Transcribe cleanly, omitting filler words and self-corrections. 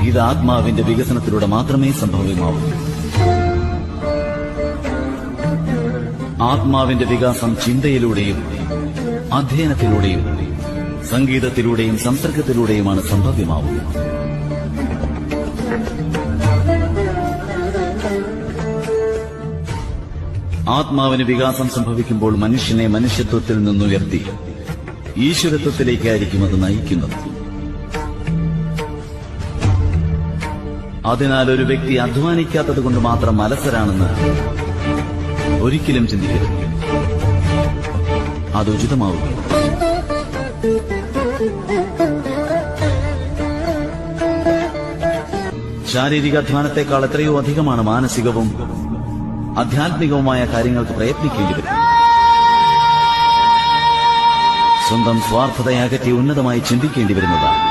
ഇത് ആത്മാവിന്റെ വികസനത്തിലൂടെ മാത്രമേ സംഭവ്യമാവൂ. ആത്മാവിന്റെ വികാസം ചിന്തയിലൂടെയും അധ്യയനത്തിലൂടെയും സംഗീതത്തിലൂടെയും സംസർഗത്തിലൂടെയുമാണ് സംഭവ്യമാവുന്നത്. ആത്മാവിന് വികാസം സംഭവിക്കുമ്പോൾ മനുഷ്യനെ മനുഷ്യത്വത്തിൽ നിന്നുയർത്തി ഈശ്വരത്വത്തിലേക്കായിരിക്കും അത് നയിക്കുന്നത്. അതിനാൽ ഒരു വ്യക്തി അധ്വാനിക്കാത്തത് കൊണ്ട് മാത്രം അലസരാണെന്ന് ഒരിക്കലും ചിന്തിക്കരുത്. അത് ഉചിതമാവുക. ശാരീരിക അധ്വാനത്തെക്കാൾ എത്രയോ അധികമാണ് മാനസികവും ആധ്യാത്മികവുമായ കാര്യങ്ങൾക്ക് പ്രയത്നിക്കേണ്ടി വരും. സ്വന്തം സ്വാർത്ഥതയകറ്റി ഉന്നതമായി ചിന്തിക്കേണ്ടി വരുന്നതാണ്.